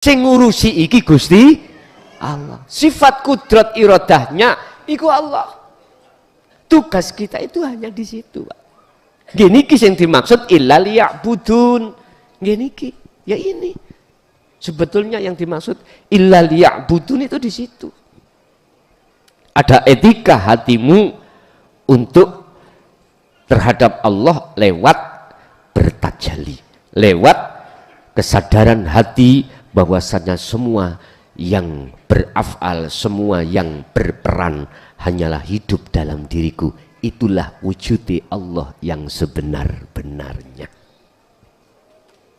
Sing ngurusi iki Gusti Allah. Sifat kudrat iradahnya iku Allah. Tugas kita itu hanya di situ, Pak. Gini ki yang dimaksud illa liya'budun. Gini ki, ya ini. Sebetulnya yang dimaksud illa liya'budun itu di situ. Ada etika hatimu untuk terhadap Allah lewat bertajalli, lewat kesadaran hati bahwasanya semua yang berafal, semua yang berperan hanyalah hidup dalam diriku. Itulah wujudi Allah yang sebenar-benarnya.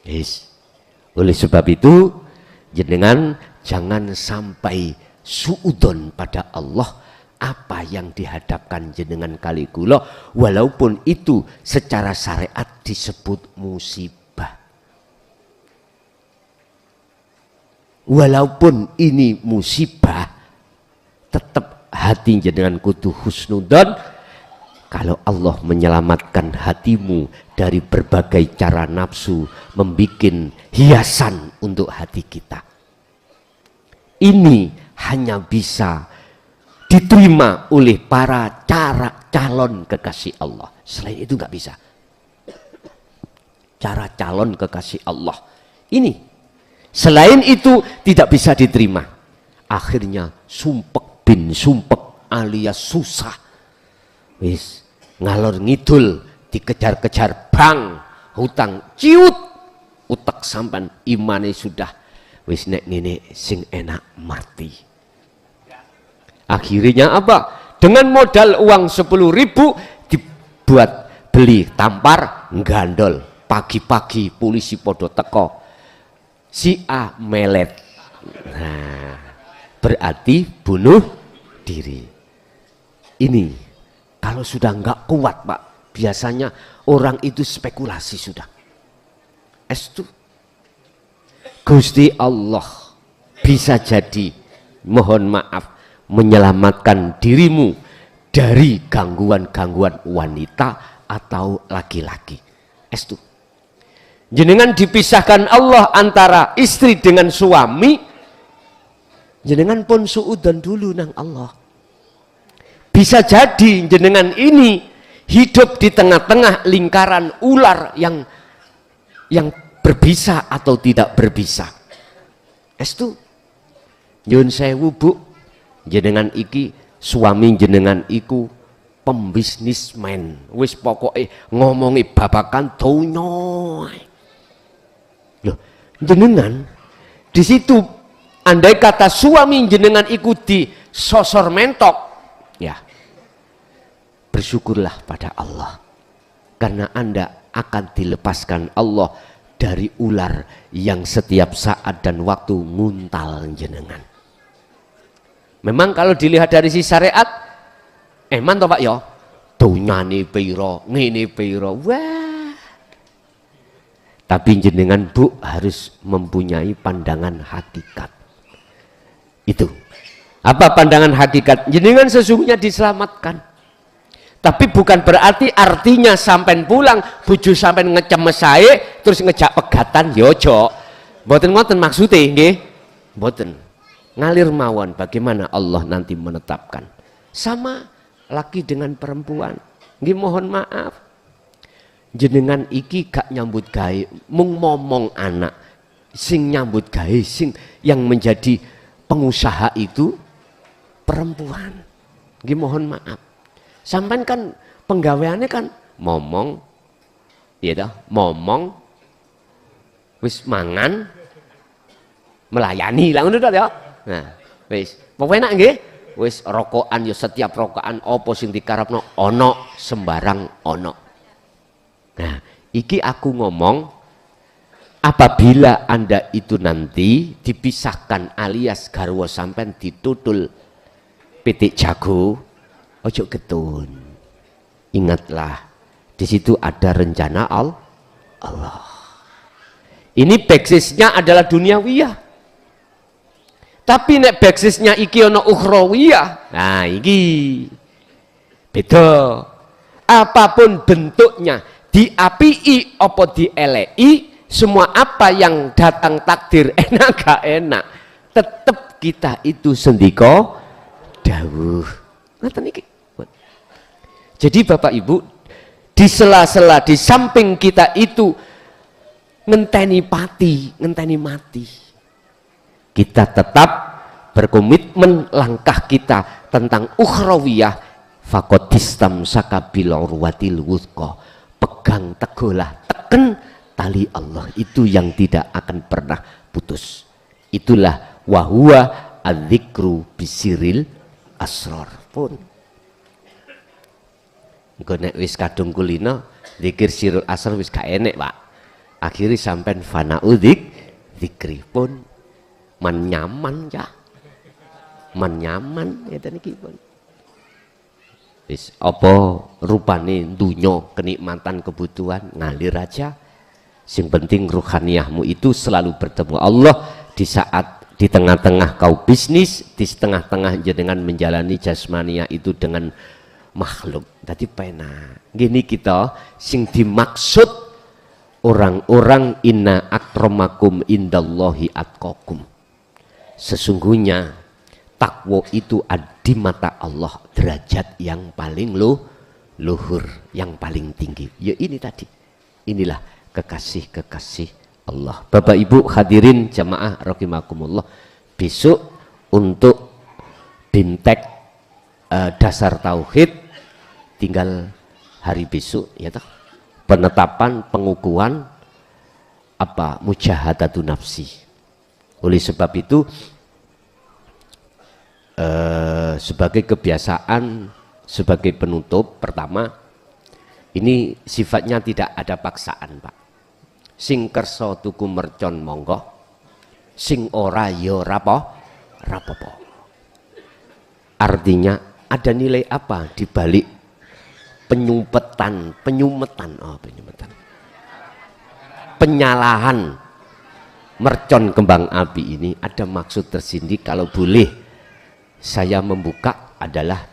Yes. Oleh sebab itu jenengan jangan sampai suudon pada Allah. Apa yang dihadapkan jenengan kali kula, walaupun itu secara syariat disebut musibah. Walaupun ini musibah, tetap hati jenengan kudu husnudon. Kalau Allah menyelamatkan hatimu dari berbagai cara nafsu, membikin hiasan untuk hati kita. Ini hanya bisa diterima oleh para calon kekasih Allah. Selain itu nggak bisa. Cara calon kekasih Allah ini selain itu tidak bisa diterima. Akhirnya sumpek bin sumpek alias susah. Wis ngalor ngidul, dikejar-kejar bang, hutang ciut, utek sampan imane sudah wis nek ngene sing enak mati. Akhirnya apa? Dengan modal uang 10.000 dibuat beli tampar gandol. Pagi-pagi polisi podo teko. Si A melet. Nah, berarti bunuh diri. Ini kalau sudah nggak kuat, Pak, biasanya orang itu spekulasi sudah. Estu Gusti Allah bisa jadi, mohon maaf, menyelamatkan dirimu dari gangguan-gangguan wanita atau laki-laki. Estu. Jenengan dipisahkan Allah antara istri dengan suami, jenengan pun suudan dulu nang Allah. Bisa jadi jenengan ini hidup di tengah-tengah lingkaran ular yang berbisa atau tidak berbisa. Estu. Nyun sewu, Bu. Jenengan iki suami jenengan iku pembisnismen, wis pokoknya ngomongi babakan donya. Loh, jenengan di situ andai kata suami jenengan iku di sosor mentok, ya bersyukurlah pada Allah karena Anda akan dilepaskan Allah dari ular yang setiap saat dan waktu nguntal jenengan. Memang kalau dilihat dari si syariat, eman toh Pak ya, dunyane piro, ngene piro, wah. Tapi jenengan Bu harus mempunyai pandangan hakikat. Itu. Apa pandangan hakikat? Jenengan sesungguhnya diselamatkan. Tapi bukan berarti artinya sampai pulang, buju sampai ngecem saya, terus ngejak pegatan, yojo. Mboten ngoten maksudnya, nggih. Mboten. Ngalir mawon bagaimana Allah nanti menetapkan. Sama laki dengan perempuan. Nggih mohon maaf. Jenengan iki gak nyambut gawe, mung momong anak. Sing nyambut gawe, sing yang menjadi pengusaha itu perempuan. Nggih mohon maaf. Sampai kan penggaweannya kan momong, ya dah, momong, wis mangan, melayani lah ngono ya. Nah, wis pokoknya nggih, wis rokokan ya setiap rokokan apa sing dikarepno ono sembarang ono. Nah, iki aku ngomong apabila Anda itu nanti dipisahkan alias garwa sampean ditutul pitik jago, ojo getun. Ingatlah, di situ ada rencana Allah. Ini basisnya adalah duniawiyah. Tapi nek basisnya iki ono ukhrawiyah. Nah, iki beda. Apapun bentuknya, diapii apa dieleki, semua apa yang datang takdir enak gak enak, tetap kita itu sendiko dawuh. Ngoten iki. Jadi Bapak Ibu, di sela-sela di samping kita itu ngenteni mati, kita tetap berkomitmen langkah kita tentang ukhrawiyah, faqadistam sakabil urwatil wuthqa, pegang teguhlah, teken tali Allah itu yang tidak akan pernah putus. Itulah wahwa adzikru bisiril asror pun. Engko nek wis kadung kulino zikir sirul asror wis gak enek, Pak. Akhirnya sampai fanaudik zikri pun menyaman ya, menyaman ya tadi pun. Wis apa rupane dunya kenikmatan kebutuhan ngalir aja. Sing penting ruhaniyahmu itu selalu bertemu Allah di saat di tengah-tengah kau bisnis, di tengah-tengah jenengan menjalani jasmania itu dengan makhluk. Tadi pena. Gini kita sing dimaksud orang-orang inna akramakum indallahi atqakum. Sesungguhnya takwa itu di mata Allah derajat yang paling luhur, yang paling tinggi. Ya ini tadi. Inilah kekasih-kekasih Allah. Bapak Ibu hadirin jamaah rahimakumullah, besok untuk bimtek dasar tauhid tinggal hari besok ya toh. Penetapan pengukuhan apa mujahadatun nafsi. Oleh sebab itu sebagai kebiasaan, sebagai penutup, pertama ini sifatnya tidak ada paksaan, Pak. Sing kersa tuku mercon monggo, sing ora ya rapopo. Artinya ada nilai apa di balik penyumetan, penyalahan mercon kembang api ini ada maksud tersendiri. Kalau boleh saya membuka adalah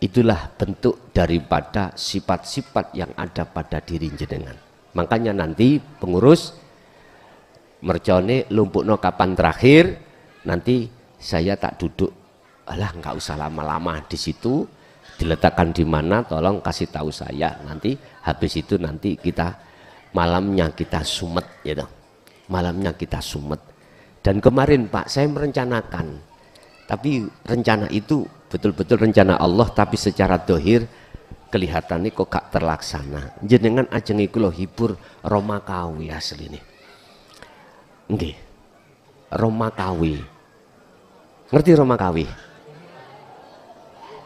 itulah bentuk daripada sifat-sifat yang ada pada diri jenengan. Makanya nanti pengurus mercone lumpukno kapan terakhir, nanti saya tak duduk, alah nggak usah lama-lama di situ, diletakkan di mana, tolong kasih tahu saya. Nanti habis itu nanti kita malamnya kita sumet, gitu. Malamnya kita sumet. Dan kemarin Pak saya merencanakan, tapi rencana itu betul-betul rencana Allah, tapi secara dohir kelihatannya kok gak terlaksana. Jenengan ajengi kula hibur Romakawi asli nih. Nggih. Romakawi. Ngerti Romakawi?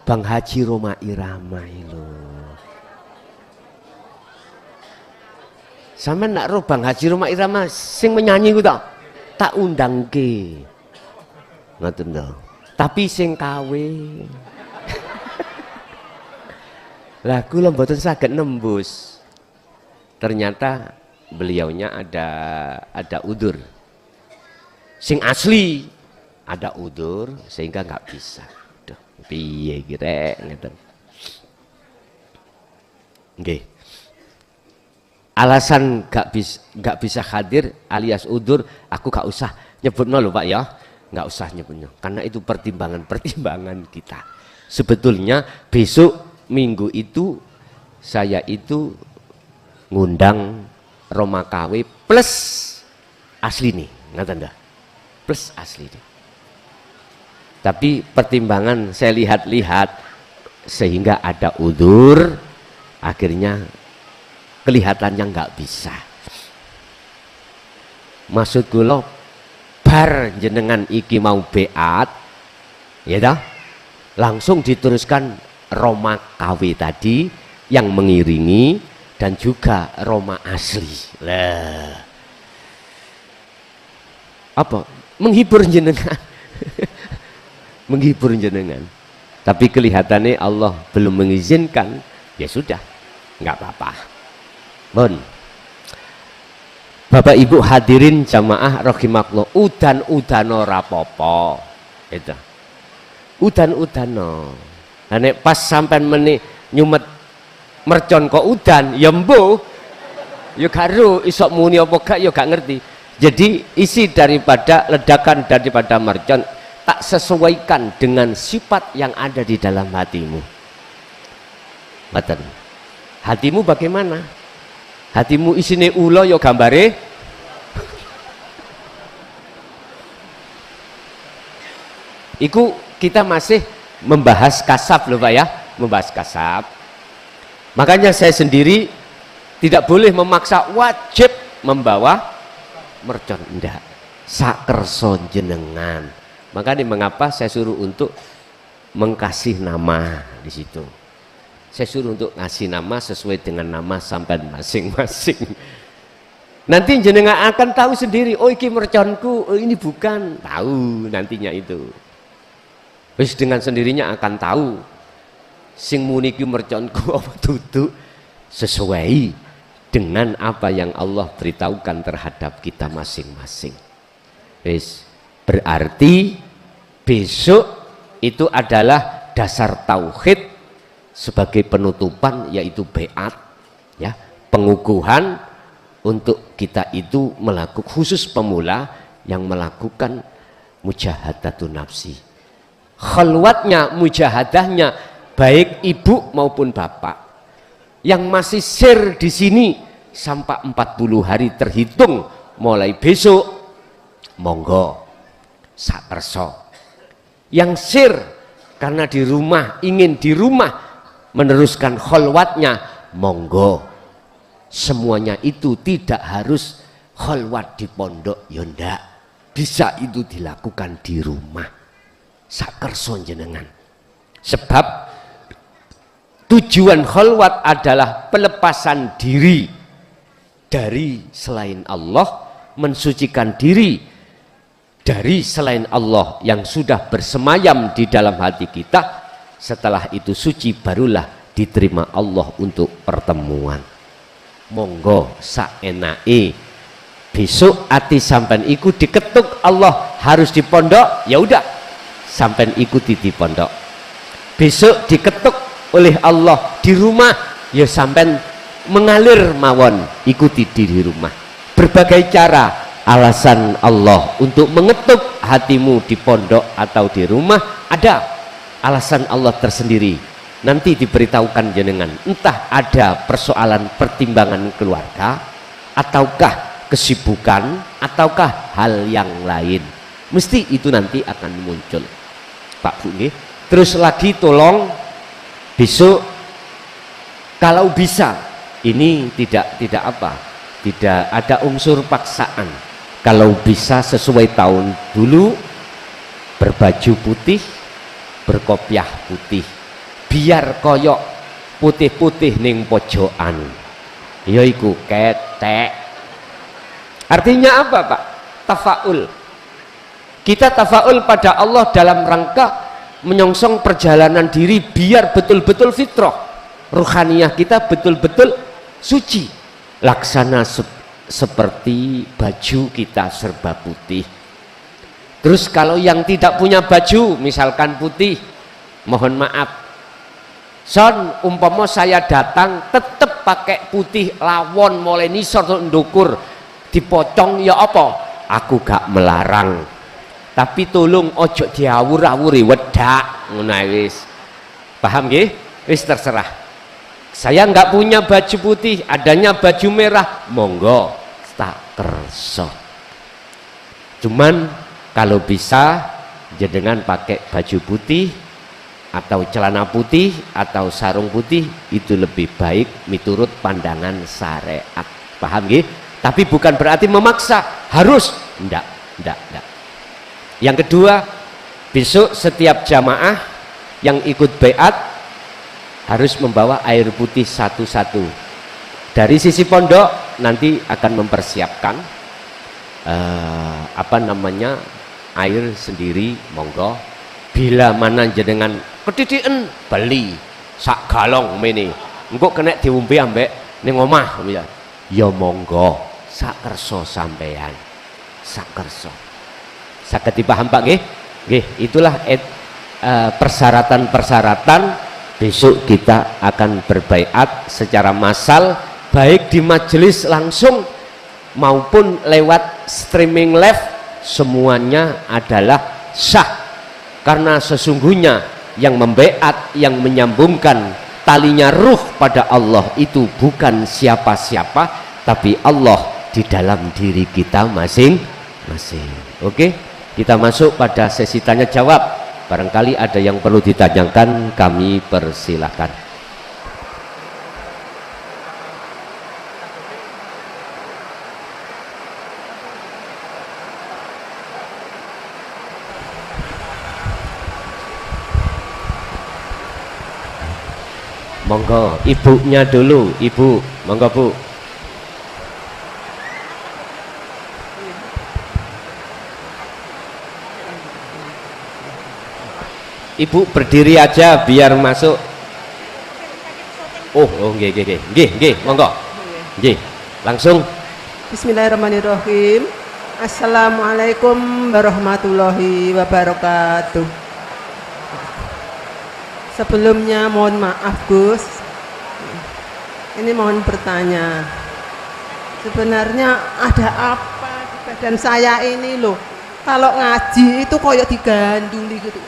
Bang Haji Roma Irama lho. Sampeyan nak roh Bang Haji Roma Irama sing menyanyi ku tak undangke. Ngoten lho. Tapi sing kawe. Lah kula mboten saged nembus. Ternyata beliaunya ada udur. Sing asli ada udur sehingga nggak bisa. Duh, piye kira ngeten. Nggih. Alasan nggak bisa hadir alias udur, aku gak usah nyebutno lho Pak ya. Nggak usah nyebutnya, karena itu pertimbangan kita. Sebetulnya besok minggu itu saya itu ngundang Romakawi plus asli nih, nggak tanda plus asli nih. Tapi pertimbangan saya lihat-lihat sehingga ada udzur, akhirnya kelihatannya nggak bisa. Maksud kula bar jenengan iki mau beat ya dah, langsung diteruskan Roma KW tadi yang mengiringi dan juga Roma asli lah. Apa menghibur jenengan menghibur jenengan, tapi kelihatannya Allah belum mengizinkan, ya sudah nggak apa-apa. Bon, Bapak Ibu hadirin jamaah rahimakumullah, udan-udan ora apa-apa. Itu. Udan-udan no. Lah nek pas sampean nyumet mercon kok udan, ya mbuh. ya karo isok muni apa gak ya gak ngerti. Jadi isi daripada ledakan daripada mercon tak sesuaikan dengan sifat yang ada di dalam hatimu. Mboten. Hatimu bagaimana? Hatimu isine ulo ya gambare. Iku kita masih membahas kasab loh Pak ya, membahas kasab. Makanya saya sendiri tidak boleh memaksa wajib membawa mercon, enggak. Sakerso jenengan. Makanya mengapa saya suruh untuk mengkasih nama di situ. Saya suruh untuk ngasih nama sesuai dengan nama sampai masing-masing. Nanti jenengan akan tahu sendiri, oh ini merconku, oh ini bukan, tahu nantinya itu. Wis dengan sendirinya akan tahu sing muni ki merconku apa dudu sesuai dengan apa yang Allah beritahukan terhadap kita masing-masing. Wis berarti besok itu adalah dasar tauhid sebagai penutupan, yaitu beat ya, pengukuhan untuk kita itu melakukan, khusus pemula yang melakukan mujahadatun nafsi. Khalwatnya, mujahadahnya baik ibu maupun bapak yang masih sir di sini sampai 40 hari terhitung mulai besok, monggo sakerso. Yang sir karena di rumah, ingin di rumah meneruskan khalwatnya, monggo. Semuanya itu tidak harus khalwat di pondok, ya ndak, bisa itu dilakukan di rumah. Sakerso jenengan. Sebab tujuan khalwat adalah pelepasan diri dari selain Allah, mensucikan diri dari selain Allah yang sudah bersemayam di dalam hati kita. Setelah itu suci, barulah diterima Allah untuk pertemuan. Monggo saenake. Besok ati sampean iku diketuk Allah harus di pondok, ya udah sampean ikuti di pondok. Besok diketuk oleh Allah di rumah, ya sampean mengalir mawon, ikuti di rumah. Berbagai cara alasan Allah untuk mengetuk hatimu di pondok atau di rumah, ada alasan Allah tersendiri. Nanti diberitahukan jenengan, entah ada persoalan pertimbangan keluarga, ataukah kesibukan, ataukah hal yang lain, mesti itu nanti akan muncul Pak Bu nggih. Terus lagi tolong besok kalau bisa, ini tidak ada unsur paksaan, kalau bisa sesuai tahun dulu, berbaju putih, berkopiah putih, biar koyok putih-putih ning pojokan, yaiku ketek. Artinya apa Pak? Tafaul. Kita tafaul pada Allah dalam rangka menyongsong perjalanan diri biar betul-betul fitrah, ruhaniyah kita betul-betul suci. Laksana seperti baju kita serba putih. Terus kalau yang tidak punya baju misalkan putih, mohon maaf, son umpama saya datang tetap pakai putih lawon mulai nisor ndukur dipocong, ya apa? Aku gak melarang, tapi tolong ojo diawur-awuri wedak ngono wis. Paham nggih? Wis terserah. Saya nggak punya baju putih, adanya baju merah, monggo tak kerso. Cuman kalau bisa jenengan pakai baju putih atau celana putih atau sarung putih, itu lebih baik miturut pandangan syariat. Paham nggih? Tapi bukan berarti memaksa harus, enggak. Yang kedua, besok setiap jamaah yang ikut baiat harus membawa air putih satu-satu. Dari sisi pondok nanti akan mempersiapkan air sendiri, monggo. Bila mana jenengan ketidikan beli sak galong meni, engko kena diombe ambek ning omah ya monggo. Sakerso sampean, sakerso. Saged dipaham Pak nggih? Nggih, itulah persyaratan-persyaratan besok kita akan berbaiat secara massal baik di majelis langsung maupun lewat streaming live, semuanya adalah sah, karena sesungguhnya yang membeat, yang menyambungkan talinya ruh pada Allah itu bukan siapa-siapa, tapi Allah di dalam diri kita masing-masing. Oke, kita masuk pada sesi tanya jawab. Barangkali ada yang perlu ditanyakan, kami persilahkan. Monggo, ibunya dulu, ibu, monggo bu. Ibu berdiri aja biar masuk. Oh, nggih, monggo. Nggih, langsung. Bismillahirrahmanirrahim. Assalamualaikum warahmatullahi wabarakatuh. Sebelumnya mohon maaf Gus, ini mohon bertanya, sebenarnya ada apa di badan saya ini loh, kalau ngaji itu koyok diganduli gitu,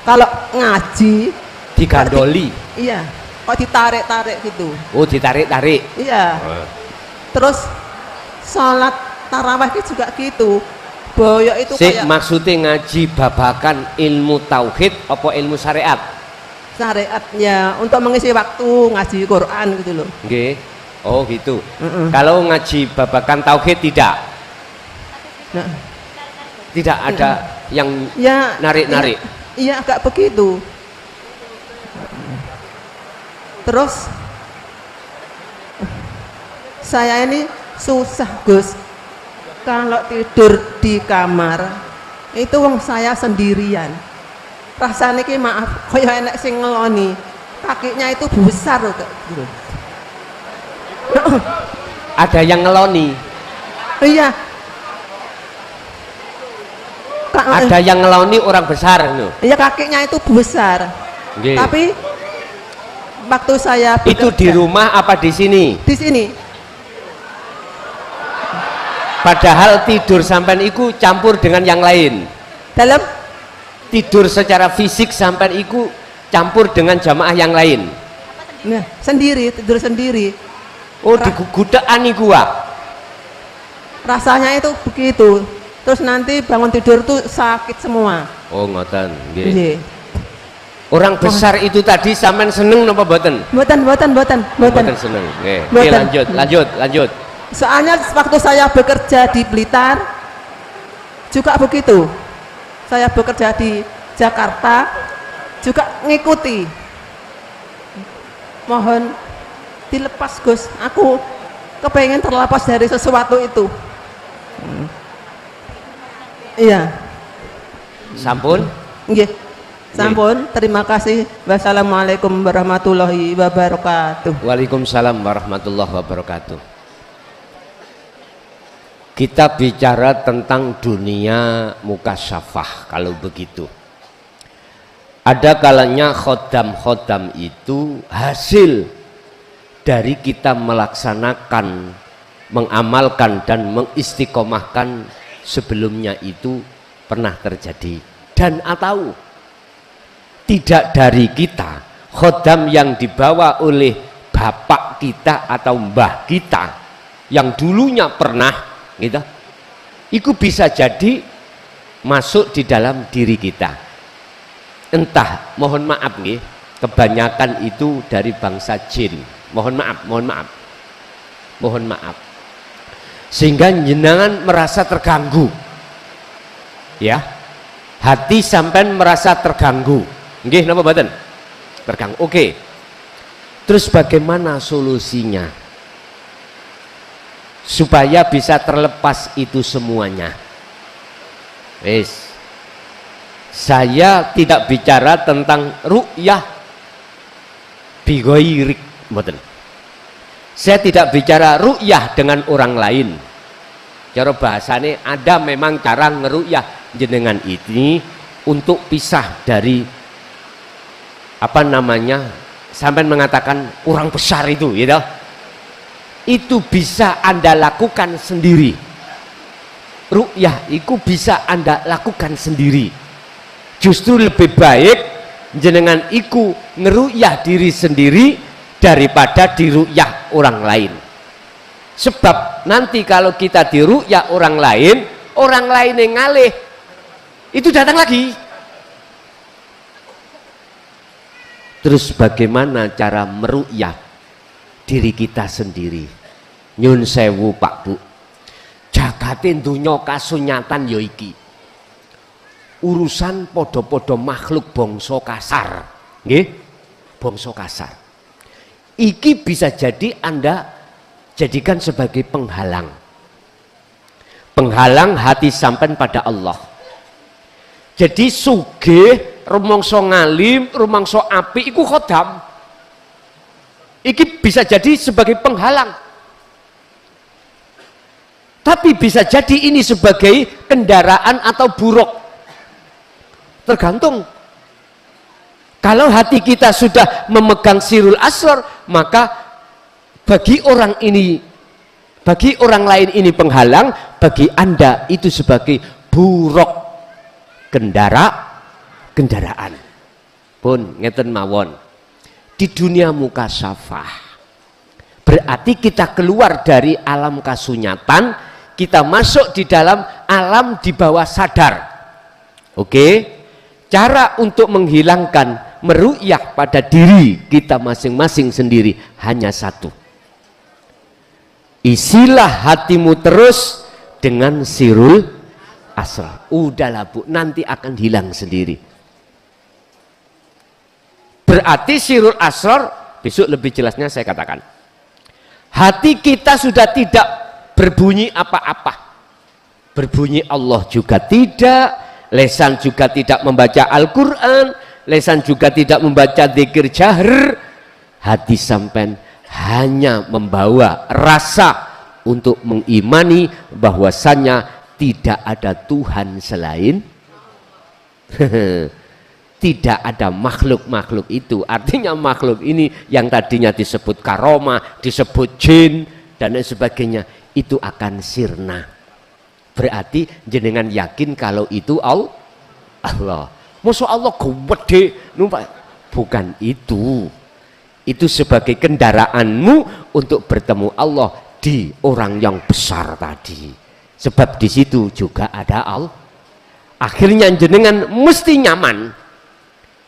kalau ngaji digandoli, iya, kok ditarik-tarik gitu. Oh, ditarik-tarik, iya. Terus sholat tarawih juga gitu, boyok itu kayak maksudnya ngaji babakan ilmu tauhid apa ilmu syariat? Syariatnya, untuk mengisi waktu ngaji Quran gitu loh. Nggih. Oh gitu. Kalau ngaji babakan tauhid tidak? Nah, tidak ada yang ya, narik-narik? Iya, agak begitu. Terus saya ini susah Gus, kalau tidur di kamar itu wong saya sendirian, rasanya ki maaf kaya enek sing ngeloni, kakinya itu besar loh. Ada yang ngeloni? Iya, ada yang ngeloni orang besar loh. Iya, kakinya itu besar. Nggih. Tapi waktu saya bekerja, itu di rumah apa di sini? Di sini. Padahal tidur sampean iku campur dengan yang lain. Dalam tidur secara fisik sampean iku campur dengan jamaah yang lain. Nah, sendiri, tidur sendiri. Oh, di gudaan iku ah. Rasanya itu begitu. Terus nanti bangun tidur tuh sakit semua. Oh, ngoten. Nggih. Nggih. Orang besar itu tadi sampean seneng napa mboten? Mboten Seneng. Nggih. Nggih, lanjut. Soalnya waktu saya bekerja di Blitar juga begitu. Saya bekerja di Jakarta juga ngikuti. Mohon dilepas Gus, aku kepengen terlepas dari sesuatu itu. Iya. Sampun? Nggih. Sampun, terima kasih. Wassalamualaikum warahmatullahi wabarakatuh. Waalaikumsalam warahmatullahi wabarakatuh. Kita bicara tentang dunia mukasyafah kalau begitu. Ada kalanya khodam-khodam itu hasil dari kita melaksanakan, mengamalkan dan mengistiqomahkan sebelumnya itu pernah terjadi. Dan atau tidak dari kita, khodam yang dibawa oleh bapak kita atau mbah kita yang dulunya pernah gitu, itu bisa jadi masuk di dalam diri kita. Entah, mohon maaf nih, kebanyakan itu dari bangsa jin. Mohon maaf. Sehingga jenengan merasa terganggu, ya, hati sampean merasa terganggu. Nggih, napa mboten? Terganggu. Oke. Terus bagaimana solusinya? Supaya bisa terlepas itu semuanya. Saya tidak bicara tentang ru'yah bighairik, mboten. Saya tidak bicara ru'yah dengan orang lain. Cara bahasane ada memang cara ngeru'yah jenengan ini untuk pisah dari apa namanya, sampai mengatakan orang besar itu, gitu. itu bisa Anda lakukan sendiri. Ru'yah itu bisa Anda lakukan sendiri. Justru lebih baik jenengan iku ngeru'yah diri sendiri daripada diru'yah orang lain. Sebab nanti kalau kita diru'yah orang lain yang ngalih itu datang lagi. Terus bagaimana cara meru'yah diri kita sendiri? Nyun sewu Pak Bu, jagatin dunya kasunyatan ya iki urusan podo-podo makhluk bangsa kasar, nggih, bangsa kasar. Iki bisa jadi Anda jadikan sebagai penghalang hati sampean pada Allah. Jadi sugih, rumangsa ngalim, rumangsa apik iku khodam. Iki bisa jadi sebagai penghalang. Tapi bisa jadi ini sebagai kendaraan atau buruk. Tergantung. Kalau hati kita sudah memegang sirul asrar, maka bagi orang lain ini penghalang, bagi Anda itu sebagai buruk kendaraan. Pun ngeten mawon. Di dunia mukasyafah berarti kita keluar dari alam kasunyatan, kita masuk di dalam alam di bawah sadar. Oke? Cara untuk menghilangkan meru'yah pada diri kita masing-masing sendiri hanya satu. Isilah hatimu terus dengan sirul asrar. Udahlah Bu, nanti akan hilang sendiri. Berarti sirul asrar, besok lebih jelasnya saya katakan. Hati kita sudah tidak berbunyi apa-apa. Berbunyi Allah juga tidak, lesan juga tidak membaca Al-Quran, lesan juga tidak membaca dzikir jahr. Hati sampean hanya membawa rasa untuk mengimani bahwasannya tidak ada Tuhan selain tidak ada makhluk-makhluk itu. Artinya makhluk ini yang tadinya disebut karomah, disebut jin dan lain sebagainya, itu akan sirna. Berarti jenengan yakin kalau itu Allah. Masa Allah gede numpak? Bukan itu. Itu sebagai kendaraanmu untuk bertemu Allah di orang yang besar tadi. Sebab di situ juga ada Allah. Akhirnya jenengan mesti nyaman.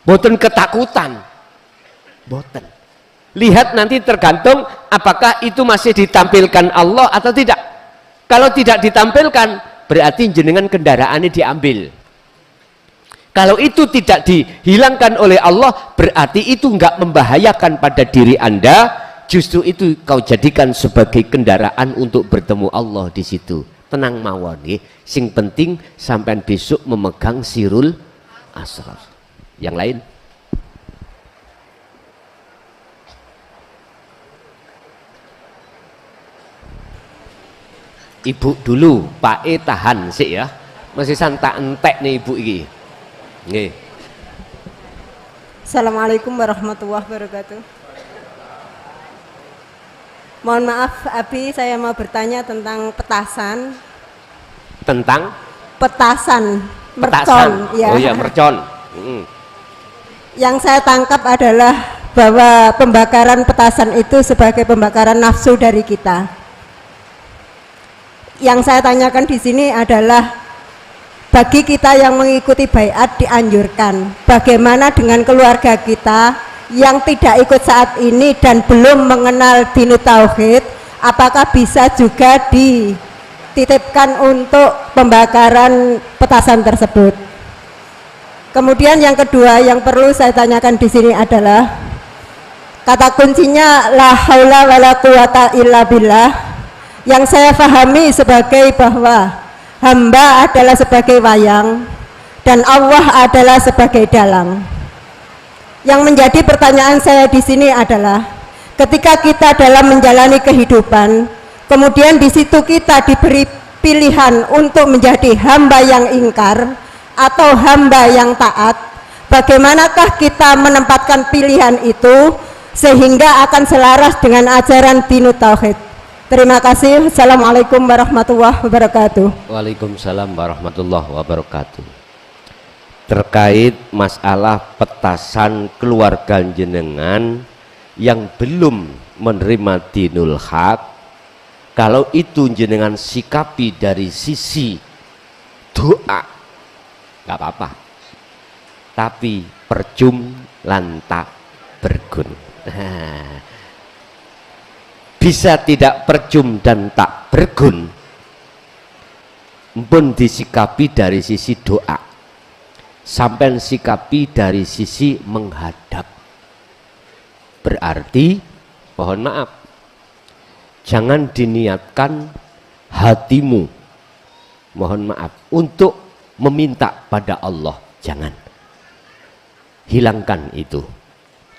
Boten ketakutan. Boten. Lihat nanti tergantung apakah itu masih ditampilkan Allah atau tidak. Kalau tidak ditampilkan, berarti jenengan kendaraannya diambil. Kalau itu tidak dihilangkan oleh Allah, berarti itu enggak membahayakan pada diri Anda. Justru itu kau jadikan sebagai kendaraan untuk bertemu Allah di situ. Tenang mawon nggih. Sing penting sampean besok memegang sirul asrar. Yang lain? Ibu dulu, Pak E tahan sih ya. Masih santak entek nih Ibu iki. Nggih. Assalamualaikum warahmatullahi wabarakatuh. Mohon maaf Abi, saya mau bertanya tentang petasan. Tentang? Petasan, Petasan. mercon. Ya. Oh iya, mercon. Yang saya tangkap adalah bahwa pembakaran petasan itu sebagai pembakaran nafsu dari kita. Yang saya tanyakan di sini adalah bagi kita yang mengikuti baiat dianjurkan, bagaimana dengan keluarga kita yang tidak ikut saat ini dan belum mengenal dinu tauhid, apakah bisa juga dititipkan untuk pembakaran petasan tersebut? Kemudian yang kedua yang perlu saya tanyakan di sini adalah kata kuncinya la haula wala quwata illa billah, yang saya pahami sebagai bahwa hamba adalah sebagai wayang dan Allah adalah sebagai dalang. Yang menjadi pertanyaan saya di sini adalah ketika kita dalam menjalani kehidupan, kemudian di situ kita diberi pilihan untuk menjadi hamba yang ingkar atau hamba yang taat, bagaimanakah kita menempatkan pilihan itu sehingga akan selaras dengan ajaran dinu tauhid? Terima kasih. Assalamualaikum warahmatullahi wabarakatuh. Waalaikumsalam warahmatullahi wabarakatuh. Terkait masalah petasan keluarga jenengan yang belum menerima dinul haq, kalau itu jenengan sikapi dari sisi doa nggak apa-apa, tapi percum lantak bergun. Bisa tidak percum dan tak bergun pun disikapi dari sisi doa, sampai sikapi dari sisi menghadap. Berarti mohon maaf, jangan diniatkan hatimu, mohon maaf, untuk meminta pada Allah, jangan, hilangkan itu.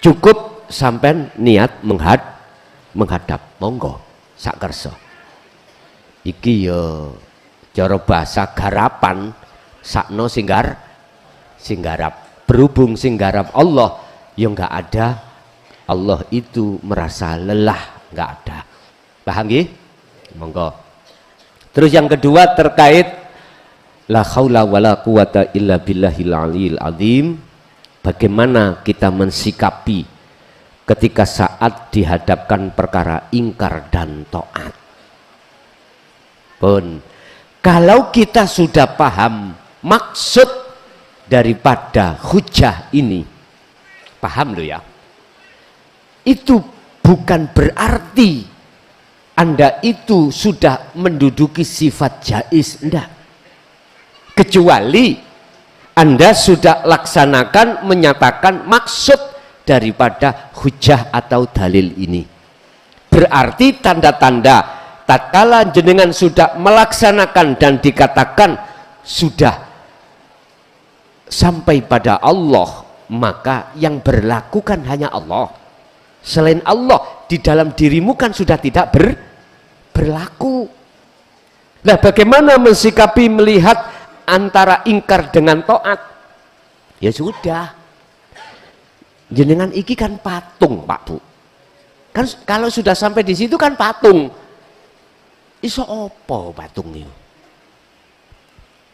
Cukup sampai niat menghadap, monggo sak kersa. Iki yo cara bahasa garapan sakno singgarap, berhubung singgarap Allah yang enggak ada, Allah itu merasa lelah, enggak ada. Paham nggih? Monggo. Terus yang kedua terkait la haula wala quwata illa billahil aliyil azim, bagaimana kita mensikapi ketika saat dihadapkan perkara ingkar dan taat. Pun kalau kita sudah paham maksud daripada hujah ini, paham lo ya, itu bukan berarti Anda itu sudah menduduki sifat jaiz, enggak, kecuali Anda sudah laksanakan menyatakan maksud daripada hujah atau dalil ini. Berarti tanda-tanda tatkala jenengan sudah melaksanakan dan dikatakan sudah sampai pada Allah, maka yang berlaku kan hanya Allah. Selain Allah di dalam dirimu kan sudah tidak berlaku. Nah, bagaimana mensikapi melihat antara ingkar dengan taat? Ya sudah, jenengan iki kan patung Pak Bu, kan kalau sudah sampai di situ kan patung. Iso opo patung niku?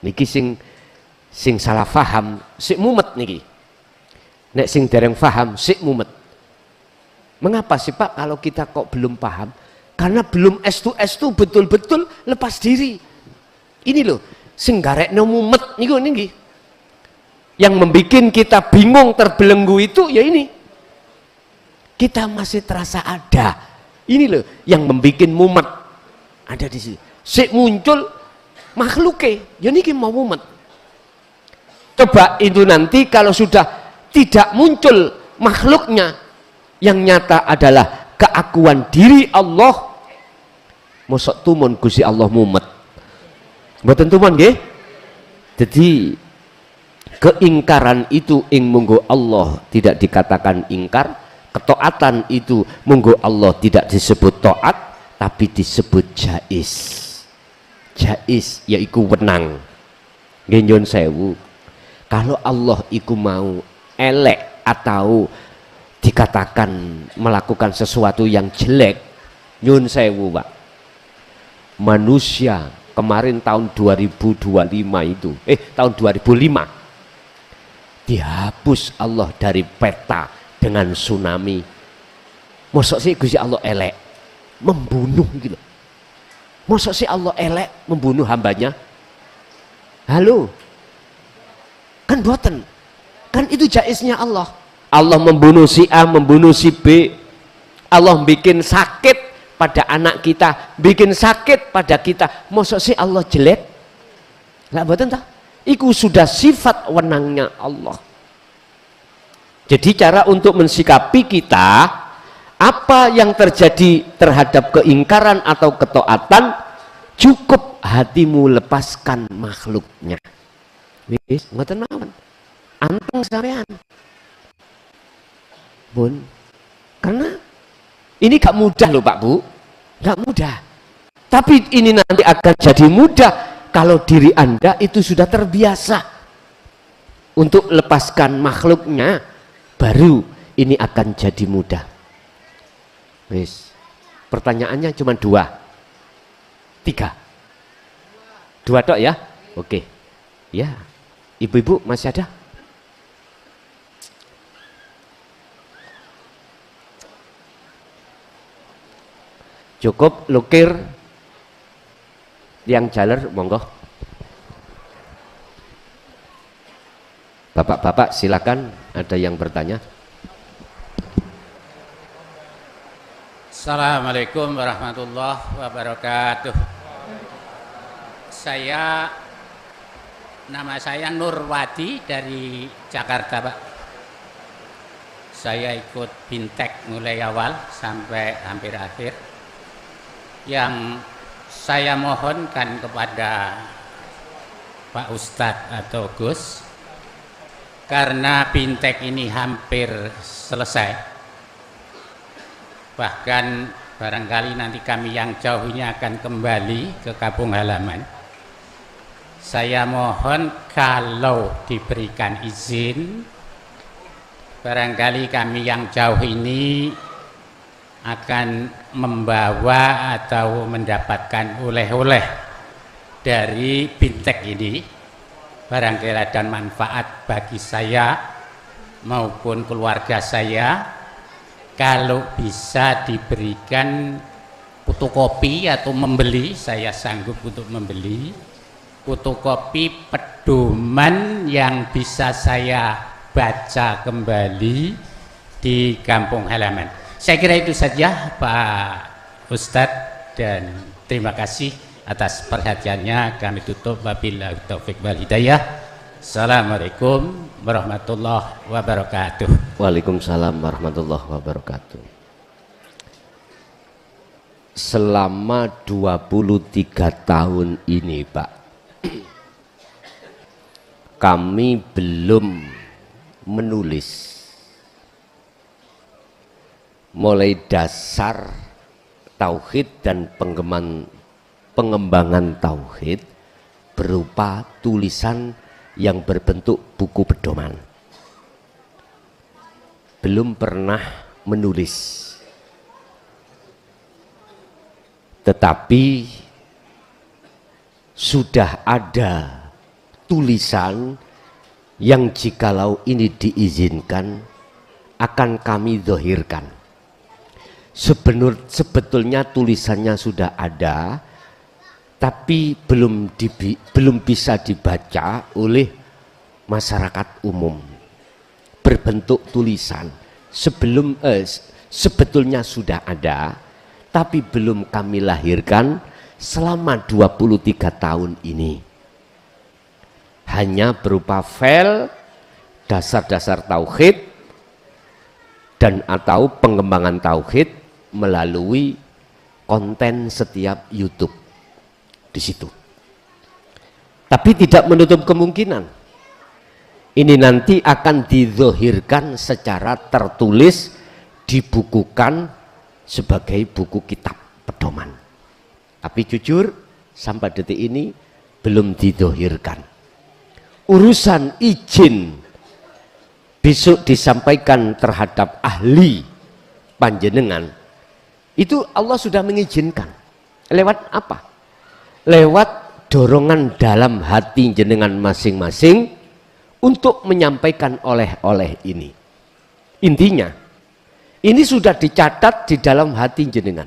Niki sing salah faham sik mumet niki. Nek sing dereng faham sik mumet. Mengapa sih Pak kalau kita kok belum paham? Karena belum estu betul-betul lepas diri. Ini loh sing garekno mumet niku niki. Yang membuat kita bingung terbelenggu itu ya ini, kita masih terasa ada. Ini loh yang membuat mumet, ada di sini. Sik muncul makhluknya, ya niki mau mumet. Coba itu nanti kalau sudah tidak muncul makhluknya, yang nyata adalah keakuan diri Allah, mosok tumun Gusti Allah mumet. Mboten tumun nggih? Jadi keingkaran itu ing munggo Allah tidak dikatakan ingkar, ketaatan itu munggo Allah tidak disebut taat, tapi disebut jaiz. Jaiz yaiku wenang. Nggih nyuwun sewu, kalau Allah iku mau elek atau dikatakan melakukan sesuatu yang jelek, nyuwun sewu Pak, manusia kemarin tahun 2025 itu tahun 2005 dihapus Allah dari peta dengan tsunami. Mosok sih Gusti Allah elek membunuh gitu. Mosok sih Allah elek membunuh hambanya? Halo, kan boten, kan itu jaiznya Allah. Allah membunuh si A, membunuh si B. Allah bikin sakit pada anak kita, bikin sakit pada kita. Mosok sih Allah jelek? Lah boten ta? Iku sudah sifat wenangnya Allah. Jadi cara untuk mensikapi kita, apa yang terjadi terhadap keingkaran atau ketaatan, cukup hatimu lepaskan makhluknya. Wis, ngoten mawon. Anteng sampean. Bun. Karena ini gak mudah loh Pak Bu. Gak mudah. Tapi ini nanti akan jadi mudah kalau diri Anda itu sudah terbiasa untuk lepaskan makhluknya, baru ini akan jadi mudah. Wis, pertanyaannya cuma dua. 3. 2 tok ya? Oke. Ya. Ibu-ibu masih ada? Cukup lukir yang jaler, monggo. Bapak-bapak silakan, ada yang bertanya. Assalamualaikum warahmatullahi wabarakatuh. Nama saya Nurwadi dari Jakarta, Pak. Saya ikut Bintek mulai awal sampai hampir akhir. Yang saya mohonkan kepada Pak Ustadz atau Gus, karena Bintek ini hampir selesai, bahkan barangkali nanti kami yang jauh ini akan kembali ke kampung halaman. Saya mohon kalau diberikan izin, barangkali kami yang jauh ini akan membawa atau mendapatkan oleh-oleh dari Bintek ini, barangkali ada manfaat bagi saya maupun keluarga saya. Kalau bisa diberikan fotokopi atau membeli, saya sanggup untuk membeli fotokopi pedoman yang bisa saya baca kembali di kampung halaman. Saya kira itu saja Pak Ustadz, dan terima kasih atas perhatiannya. Kami tutup, wabillahi taufik wal hidayah. Assalamualaikum warahmatullahi wabarakatuh. Waalaikumsalam warahmatullahi wabarakatuh. Selama 23 tahun ini, Pak, kami belum menulis mulai dasar tauhid dan pengembangan tauhid berupa tulisan yang berbentuk buku pedoman. Belum pernah menulis, tetapi sudah ada tulisan yang jikalau ini diizinkan akan kami zahirkan. Sebetulnya tulisannya sudah ada, tapi belum bisa dibaca oleh masyarakat umum. Berbentuk tulisan sebetulnya sudah ada, tapi belum kami lahirkan selama 23 tahun ini. Hanya berupa file dasar-dasar tauhid dan atau pengembangan tauhid melalui konten setiap YouTube di situ. Tapi tidak menutup kemungkinan ini nanti akan dizahirkan secara tertulis, dibukukan sebagai buku kitab pedoman. Tapi jujur sampai detik ini belum dizahirkan. Urusan izin besok disampaikan terhadap ahli panjenengan, itu Allah sudah mengizinkan. Lewat apa? Lewat dorongan dalam hati jenengan masing-masing untuk menyampaikan oleh-oleh ini. Intinya, ini sudah dicatat di dalam hati jenengan.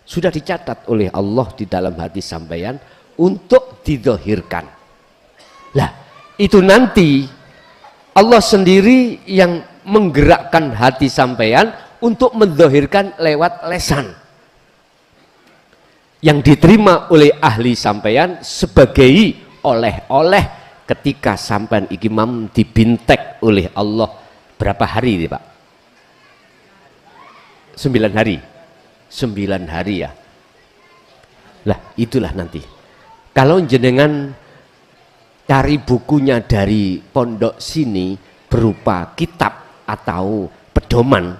Sudah dicatat oleh Allah di dalam hati sampeyan untuk dizahirkan. Lah, itu nanti Allah sendiri yang menggerakkan hati sampeyan untuk menzahirkan lewat lesan yang diterima oleh ahli sampeyan sebagai oleh-oleh ketika sampean iki mam dibintek oleh Allah. Berapa hari ini, Pak? 9 hari. 9 hari ya. Lah, itulah nanti. Kalau jenengan cari bukunya dari pondok sini berupa kitab atau pedoman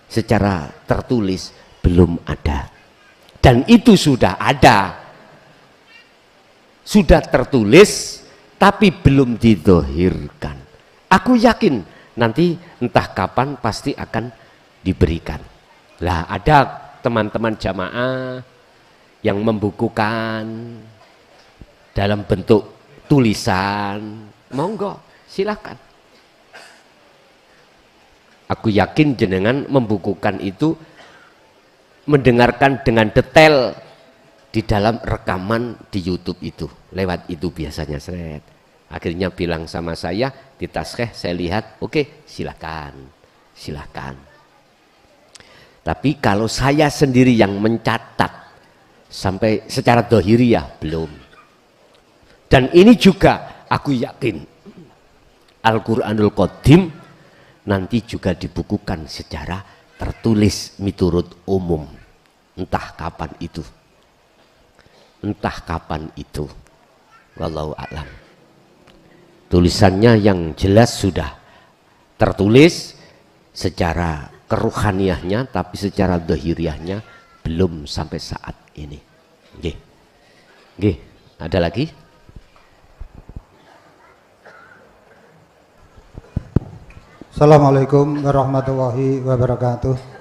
secara tertulis, belum ada. Dan itu sudah ada, sudah tertulis, tapi belum didzohirkan. Aku yakin nanti entah kapan pasti akan diberikan. Lah, ada teman-teman jamaah yang membukukan dalam bentuk tulisan, monggo silahkan. Aku yakin jenengan membukukan itu mendengarkan dengan detail di dalam rekaman di YouTube itu, lewat itu biasanya seret. Akhirnya bilang sama saya di taskheh, saya lihat, oke, silakan, silakan. Tapi kalau saya sendiri yang mencatat sampai secara dohiriyah belum. Dan ini juga aku yakin Al-Quranul Qadim nanti juga dibukukan secara tertulis miturut umum. Entah kapan itu. Entah kapan itu. Wallahu a'lam. Tulisannya yang jelas sudah tertulis secara keruhaniahnya, tapi secara dohiriahnya belum sampai saat ini. Nggih. Nggih, ada lagi? Assalamualaikum warahmatullahi wabarakatuh.